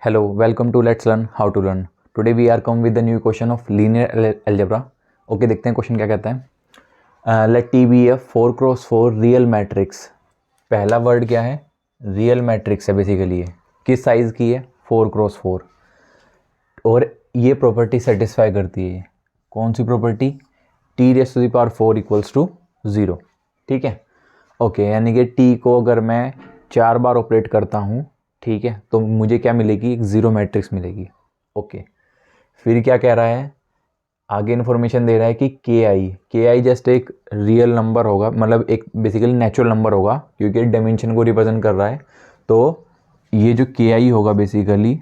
Hello, welcome to Let's Learn How to Learn. Today we are come with the new question of linear algebra. Okay, देखते हैं question क्या कहता है. Let T be a 4x4 real matrix. पहला word क्या है? Real matrix है basically. ये किस साइज की है? 4x4. और ये प्रॉपर्टी सेटिस्फाई करती है. कौन सी प्रॉपर्टी? T⁴ equals to 0. ठीक है. ओके, यानी कि T को अगर मैं 4 बार ऑपरेट करता हूँ, ठीक है, तो मुझे क्या मिलेगी? एक ज़ीरो मैट्रिक्स मिलेगी. ओके, फिर क्या कह रहा है? आगे इन्फॉर्मेशन दे रहा है कि के आई जस्ट एक रियल नंबर होगा, मतलब एक बेसिकली नेचुरल नंबर होगा, क्योंकि डायमेंशन को रिप्रेजेंट कर रहा है. तो ये जो के आई होगा बेसिकली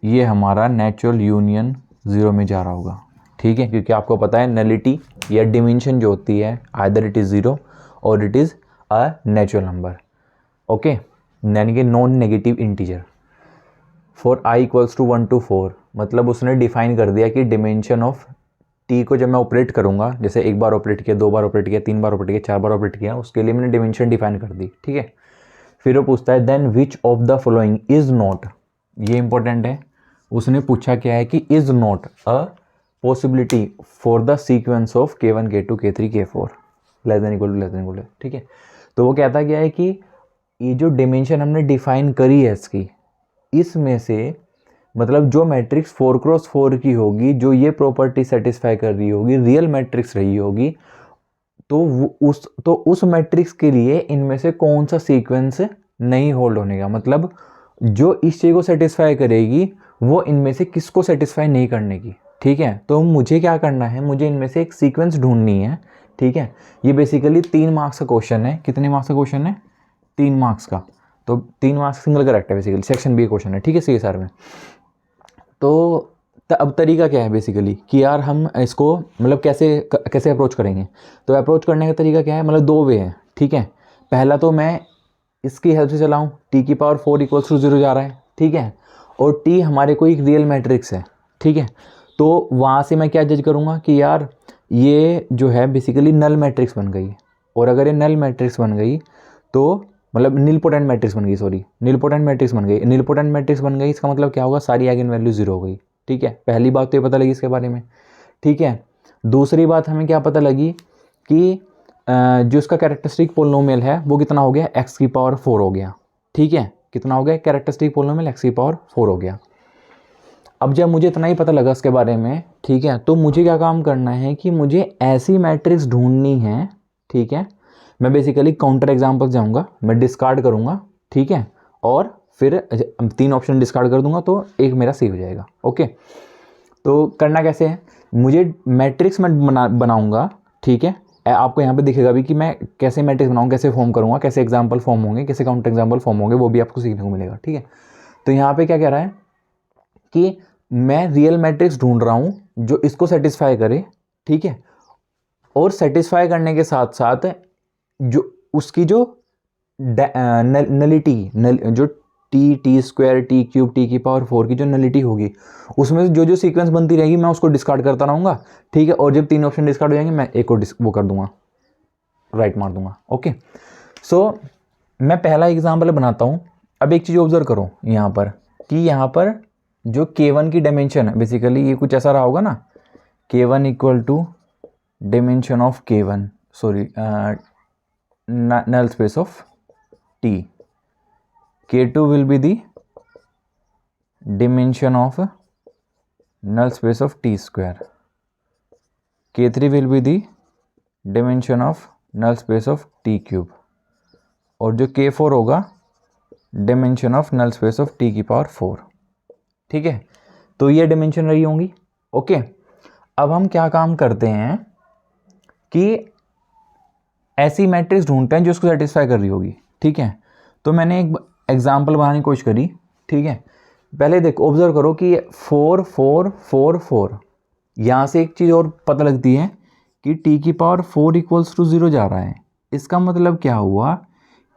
ये हमारा नेचुरल यूनियन ज़ीरो में जा रहा होगा. ठीक है, क्योंकि आपको पता है नलिटी या डिमेंशन जो होती है आइदर इट इज़ ज़ीरो और it is a natural number. Okay, यानी कि non negative integer. For I equals to 1 to 4, मतलब उसने डिफाइन कर दिया कि डिमेंशन ऑफ टी को जब मैं ऑपरेट करूंगा, जैसे एक बार ऑपरेट किया, 2 बार ऑपरेट किया, 3 बार ऑपरेट किया, 4 बार ऑपरेट किया, उसके लिए मैंने डिमेंशन डिफाइन कर दी. ठीक है. फिर वो पूछता है then which of the following is not. ये इंपॉर्टेंट है. उसने पूछा क्या है कि is not a possibility for the sequence of K1 K2 K3 K4 less than equal. ठीक है. तो वो कहता क्या है कि ये जो डिमेंशन हमने डिफाइन करी है इसकी, इसमें से मतलब जो मैट्रिक्स 4x4 की होगी, जो ये प्रॉपर्टी सेटिस्फाई कर रही होगी, रियल मैट्रिक्स रही होगी, तो उस मैट्रिक्स के लिए इनमें से कौन सा सीक्वेंस नहीं होल्ड होने का, मतलब जो इस चीज़ को सेटिस्फाई करेगी वो इनमें से किसको सेटिस्फाई नहीं करने की. ठीक है. तो मुझे क्या करना है? मुझे इनमें से एक सीक्वेंस ढूंढनी है. ठीक है. ये बेसिकली 3 मार्क्स का क्वेश्चन है. कितने मार्क्स का क्वेश्चन है? 3 मार्क्स का. तो 3 मार्क्स सिंगल करेक्ट है बेसिकली. सेक्शन बी क्वेश्चन है. ठीक है, सी एस आर में. तो अब तरीका क्या है बेसिकली कि यार हम इसको मतलब कैसे अप्रोच करेंगे. तो अप्रोच करने का तरीका क्या है? मतलब 2 वे हैं. ठीक है. पहला तो मैं इसकी हेल्प से चलाऊँ. T⁴ इक्वल्स टू 0 जा रहा है. ठीक है. और T हमारे को एक रियल मैट्रिक्स है. ठीक है. तो वहाँ से मैं क्या जज करूँगा कि यार ये जो है बेसिकली नल मैट्रिक्स बन गई. और अगर ये नल मैट्रिक्स बन गई तो मतलब नीलपोटेंट मैट्रिक्स बन गई. नीलपोटेंट मैट्रिक्स बन गई. इसका मतलब क्या होगा? सारी आइगन वैल्यू 0 हो गई. ठीक है. पहली बात तो ये पता लगी इसके बारे में. ठीक है. दूसरी बात हमें क्या पता लगी कि जो इसका कैरेक्टरिस्टिक पोलिनोमियल है वो कितना हो गया? x⁴ हो गया. ठीक है. कितना हो गया? कैरेक्टरिस्टिक पोलिनोमियल x⁴ हो गया. अब जब मुझे इतना ही पता लगा इसके बारे में, ठीक है, तो मुझे क्या काम करना है कि मुझे ऐसी मैट्रिक्स ढूंढनी है. ठीक है. मैं बेसिकली काउंटर एग्जाम्पल जाऊंगा, मैं डिस्कार्ड करूंगा. ठीक है. और फिर 3 ऑप्शन डिस्कार्ड कर दूंगा तो एक मेरा सही हो जाएगा. ओके. तो करना कैसे है? मुझे मैट्रिक्स मैं बनाऊंगा. ठीक है. आपको यहाँ पे दिखेगा भी कि मैं कैसे मैट्रिक्स बनाऊंगा, कैसे फॉर्म करूंगा, कैसे एग्जाम्पल फॉर्म होंगे, कैसे काउंटर एग्जाम्पल फॉर्म होंगे, वो भी आपको सीखने को मिलेगा. ठीक है. तो यहाँ पे क्या कह रहा है कि मैं रियल मैट्रिक्स ढूंढ रहा हूं जो इसको सेटिस्फाई करे. ठीक है. और सेटिस्फाई करने के साथ साथ जो उसकी जो नलिटी जो T² T³ T⁴ की जो नलिटी होगी, उसमें जो जो सीक्वेंस बनती रहेगी मैं उसको डिस्कार्ड करता रहूँगा. ठीक है. और जब 3 ऑप्शन डिस्कार्ड हो जाएंगे मैं एक को वो कर दूंगा, राइट मार दूंगा. ओके. सो मैं पहला एग्जाम्पल बनाता हूँ. अब एक चीज़ ऑब्जर्व करो यहाँ पर कि यहाँ पर जो K1 की डायमेंशन है बेसिकली ये कुछ ऐसा रहा होगा ना. K1 equal to dimension of K1 null space of T. K2 will be the dimension of null space of T². K3 will be the dimension of null space of T³. और जो K4 होगा dimension of null space of T⁴. ठीक है. तो ये dimension रही होंगी. Okay. अब हम क्या काम करते हैं कि ऐसी मैट्रिक्स ढूंढते हैं जो उसको सेटिस्फाई कर रही होगी. ठीक है. तो मैंने एक एग्जांपल बनाने की कोशिश करी. ठीक है. पहले देखो, ऑब्जर्व करो कि 4 4 4 4, यहाँ से एक चीज़ और पता लगती है कि T⁴ इक्वल्स टू 0 जा रहा है. इसका मतलब क्या हुआ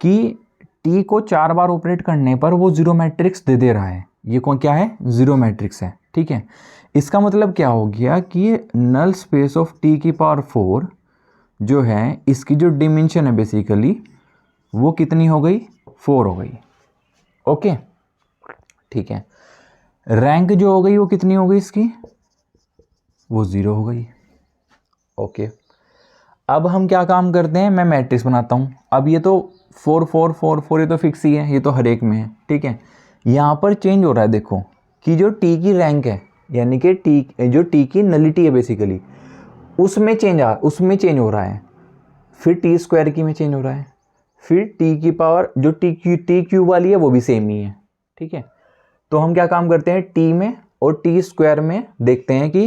कि T को 4 बार ऑपरेट करने पर वो 0 मैट्रिक्स दे रहा है. ये कौन क्या है? 0 मैट्रिक्स है. ठीक है. इसका मतलब क्या हो गया कि नल स्पेस ऑफ T⁴ जो है इसकी जो डिमेंशन है बेसिकली वो कितनी हो गई? 4 हो गई. ओके. ठीक है. रैंक जो हो गई वो कितनी हो गई इसकी, वो 0 हो गई। ओके, अब हम क्या काम करते हैं, मैं मैट्रिक्स बनाता हूँ। अब ये तो 4 4 4 4 ये तो फिक्स ही है, ये तो हर एक में है, ठीक है। यहाँ पर चेंज हो रहा है, देखो कि जो टी की रैंक है, यानी कि जो टी की नलिटी है बेसिकली, उसमें चेंज हो रहा है। फिर टी स्क्वायर की में चेंज हो रहा है, फिर टी की पावर जो टी क्यूब वाली है वो भी सेम ही है, ठीक है। तो हम क्या काम करते हैं, टी में और टी स्क्वायर में देखते हैं कि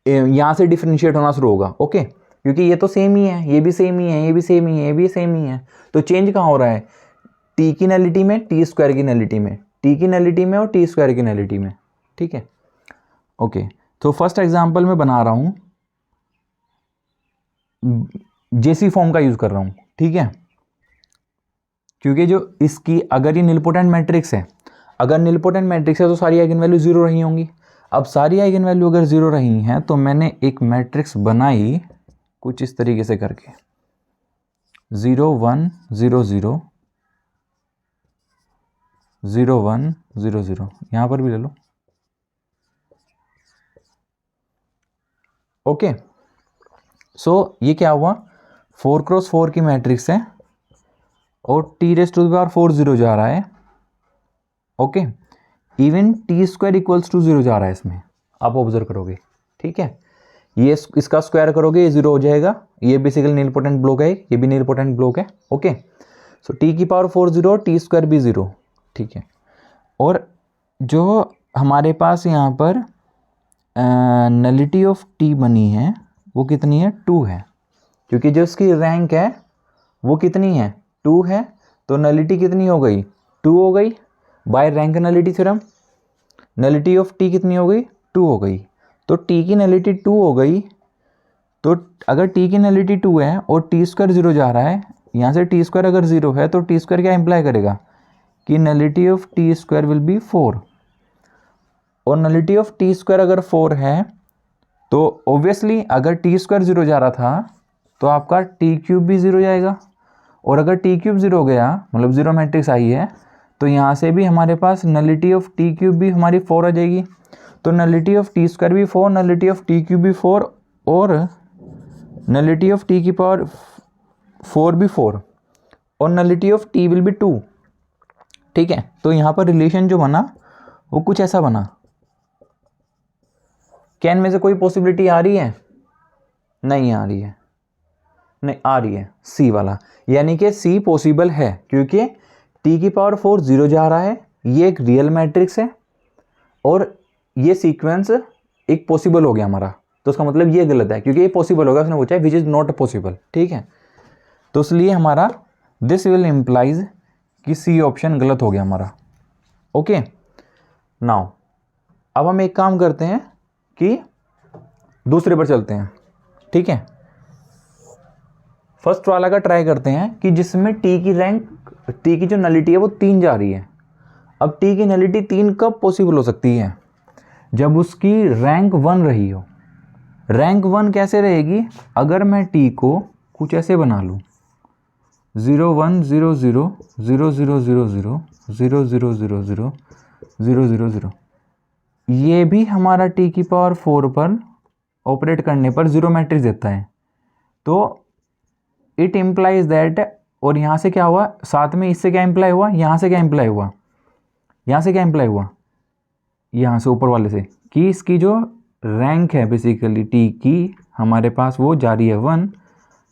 यहाँ से डिफरेंशिएट होना शुरू होगा। ओके, क्योंकि ये तो सेम ही है, ये भी सेम ही है, ये भी सेम ही है, ये भी सेम ही है। तो चेंज कहाँ हो रहा है, टी की नलिटी में, टी स्क्वायर की नलिटी में, टी की नलिटी में और टी स्क्वायर की नलिटी में, ठीक है। ओके, तो फर्स्ट एग्जांपल मैं बना रहा हूँ, जेसी फॉर्म का यूज कर रहा हूँ, ठीक है। क्योंकि जो इसकी अगर ये निलपोटेंट मैट्रिक्स है, अगर निलपोटेंट मैट्रिक्स है तो सारी आइगन वैल्यू 0 रही होंगी। अब सारी आइगन वैल्यू अगर 0 रही हैं तो मैंने एक मैट्रिक्स बनाई कुछ इस तरीके से करके 0 1 0 0 0 1 0 0, यहां पर भी ले लो। ओके, सो ये क्या हुआ, 4 क्रॉस 4 की मैट्रिक्स है और T raise to the power 4 0 जा रहा है। Okay, even T square equals to 0 जा रहा है इसमें, आप ऑब्जर्व करोगे, ठीक है। ये इसका स्क्वायर करोगे ये 0 हो जाएगा, ये बेसिकली नीलपोटेंट ब्लॉक है, ये भी नीलपोटेंट ब्लॉक है। ओके, सो टी की पावर 4 0, टी स्क्वायर भी 0, ठीक है। और जो हमारे पास यहाँ पर नलिटी ऑफ टी बनी है वो कितनी है, 2 है, क्योंकि जो इसकी रैंक है वो कितनी है, 2 है। तो नलिटी कितनी हो गई, 2 हो गई, by rank nullity theorem. Nullity of T कितनी हो गई, 2 हो गई। तो टी की नलिटी 2 हो गई, तो अगर टी की नलिटी 2 है और टी स्क्वायर 0 जा रहा है, यहाँ से टी स्क्वायर अगर 0 है तो टी स्क्वायर क्या इंप्लाई करेगा कि nullity of T square will be 4, और नलिटी ऑफ टी स्क्वायर अगर 4 है तो ऑब्वियसली अगर टी स्क्वायर 0 जा रहा था तो आपका टी क्यूब भी 0 जाएगा, और अगर टी क्यूब 0 गया मतलब 0 मैट्रिक्स आई है तो यहाँ से भी हमारे पास नलिटी ऑफ टी क्यूब भी हमारी 4 आ जाएगी। तो नलिटी ऑफ टी स्क्वायर भी 4, नलिटी ऑफ टी क्यूब भी 4, और नलिटी ऑफ टी की पावर 4 भी 4, और nullity of T will be 2, ठीक है। तो यहाँ पर रिलेशन जो बना वो कुछ ऐसा बना। क्या इनमें से कोई पॉसिबिलिटी आ रही है, नहीं आ रही है, नहीं आ रही है सी वाला, यानी कि सी पॉसिबल है, क्योंकि टी की पावर 4 0 जा रहा है, ये एक रियल मैट्रिक्स है, और ये सीक्वेंस एक पॉसिबल हो गया हमारा। तो उसका मतलब ये गलत है, क्योंकि ये पॉसिबल होगा, उसने पूछा है विच इज़ नॉट पॉसिबल, ठीक है। तो इसलिए हमारा दिस विल इम्प्लाइज कि सी ऑप्शन गलत हो गया हमारा। ओके, नाउ अब हम एक काम करते हैं कि दूसरे पर चलते हैं, ठीक है। फर्स्ट वाला का ट्राई करते हैं कि जिसमें टी की रैंक, टी की जो नलिटी है वो 3 जा रही है। अब टी की नलिटी 3 कब पॉसिबल हो सकती है, जब उसकी रैंक 1 रही हो। रैंक 1 कैसे रहेगी, अगर मैं टी को कुछ ऐसे बना लूँ 0 1 0 0 0 0 0 0 0 0 0 0 0 0 0, ये भी हमारा टी की पावर 4 पर ऑपरेट करने पर 0 मैट्रिक्स देता है। तो इट इम्प्लाइज दैट, और यहाँ से क्या हुआ, साथ में इससे क्या इम्प्लाई हुआ, यहाँ से क्या इम्प्लाई हुआ, यहाँ से क्या इम्प्लाई हुआ, यहाँ से ऊपर वाले से, कि इसकी जो रैंक है बेसिकली टी की हमारे पास वो जा रही है 1,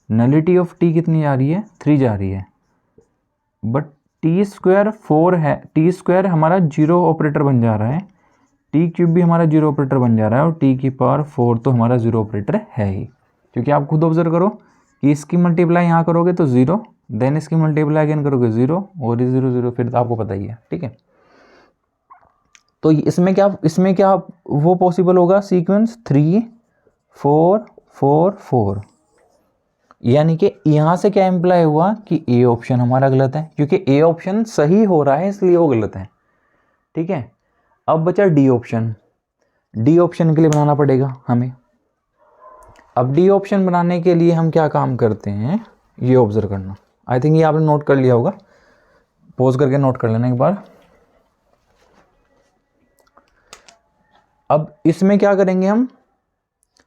नलिटी ऑफ टी कितनी जा रही है, 3 जा रही है, बट टी स्क्वायर 4 है, टी स्क्वायर हमारा 0 ऑपरेटर बन जा रहा है, टी क्यूब भी हमारा 0 ऑपरेटर बन जा रहा है, और टी की पावर 4 तो हमारा 0 ऑपरेटर है ही। क्योंकि आप खुद ऑब्जर्व करो कि इसकी मल्टीप्लाई यहाँ करोगे तो 0, देन इसकी मल्टीप्लाई अगेन करोगे 0, और 0 0, फिर तो आपको पता ही है, ठीक है। तो इसमें क्या वो पॉसिबल होगा सीक्वेंस 3 4 4 4, यानी कि यहाँ से क्या इम्प्लाई हुआ कि ए ऑप्शन हमारा गलत है, क्योंकि ए ऑप्शन सही हो रहा है इसलिए वो गलत है, ठीक है। अब बचा डी ऑप्शन, डी ऑप्शन के लिए बनाना पड़ेगा हमें। अब डी ऑप्शन बनाने के लिए हम क्या काम करते हैं, ये ऑब्जर्व करना। आई थिंक ये आपने नोट कर लिया होगा, पॉज करके नोट कर लेना एक बार। अब इसमें क्या करेंगे हम,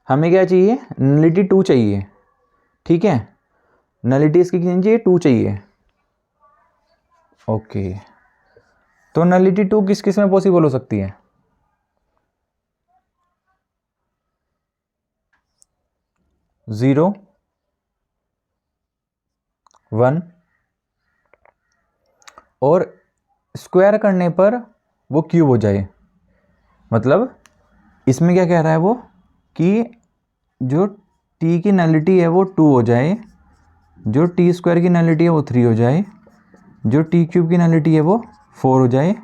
हमें क्या चाहिए, नलिटी 2 चाहिए, ठीक है, नलिटी इसकी कितनी चाहिए, 2 चाहिए। ओके, तो नलिटी 2 किस किस में पॉसिबल हो सकती है, 0 1, और स्क्वायर करने पर वो क्यूब हो जाए। मतलब इसमें क्या कह रहा है वो, कि जो t की नलिटी है वो 2 हो जाए, जो टी स्क्वायर की नलिटी है वो 3 हो जाए, जो टी क्यूब की नलिटी है वो 4 हो जाए,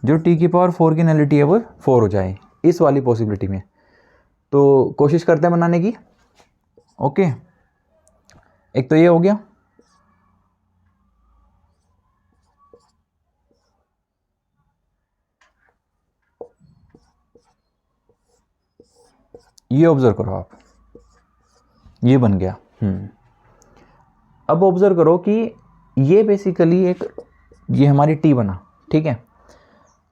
जो टी की पावर 4 की नलिटी है वो 4 हो जाए, इस वाली पॉसिबिलिटी में। तो कोशिश करते हैं बनाने की। ओके, एक तो ये हो गया। ये ऑब्जर्व करो आप, ये बन गया। अब ऑब्जर्व करो कि ये बेसिकली एक, ये हमारी टी बना, ठीक है।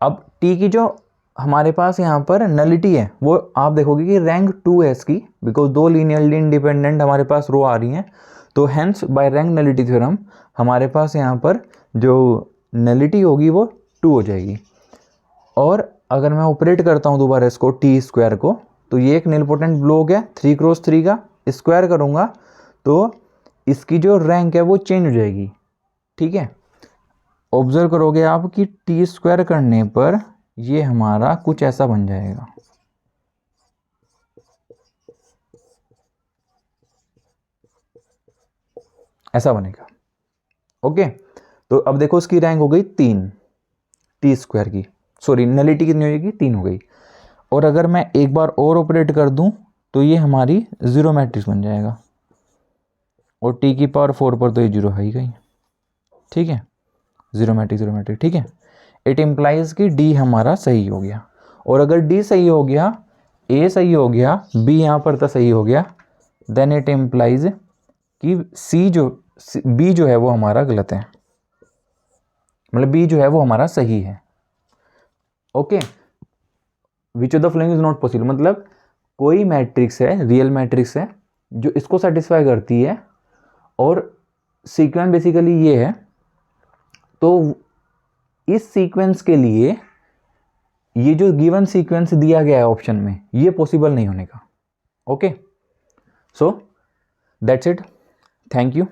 अब टी की जो हमारे पास यहाँ पर नलिटी है वो आप देखोगे कि रैंक 2 है इसकी, बिकॉज 2 लीनियरली इंडिपेंडेंट हमारे पास रो आ रही हैं, तो hence by rank nullity theorem हमारे पास यहाँ पर जो नलिटी होगी वो 2 हो जाएगी। और अगर मैं ऑपरेट करता हूँ दोबारा इसको टी स्क्वायर को, तो ये एक नीलपोटेंट ब्लो हो गया 3x3 का, स्क्वायर करूँगा तो इसकी जो रैंक है वो चेंज हो जाएगी, ठीक है। ऑब्जर्व करोगे आप कि टी स्क्वायर करने पर ये हमारा कुछ ऐसा बन जाएगा, ऐसा बनेगा। ओके, तो अब देखो इसकी रैंक हो गई 3 टी स्क्वायर की, सॉरी नलिटी कितनी हो जाएगी, 3 हो गई। और अगर मैं एक बार और ऑपरेट कर दूं तो ये हमारी जीरो मैट्रिक्स बन जाएगा, और टी की पावर 4 पर तो ये जीरो है ही गई, ठीक है, जीरो मैट्रिक्स, ठीक है। इट इम्प्लाइज कि डी हमारा सही हो गया, और अगर डी सही हो गया, ए सही हो गया, बी यहाँ पर तो सही हो गया, देन इट इम्प्लाइज कि बी जो है वो हमारा गलत है, मतलब बी जो है वो हमारा सही है। Okay, which of the following is not possible, मतलब कोई मैट्रिक्स है, रियल मैट्रिक्स है जो इसको सेटिस्फाई करती है, और सीक्वेंस बेसिकली ये है, तो इस सीक्वेंस के लिए ये जो गिवन सीक्वेंस दिया गया है ऑप्शन में, ये पॉसिबल नहीं होने का। Okay, so that's it, thank you.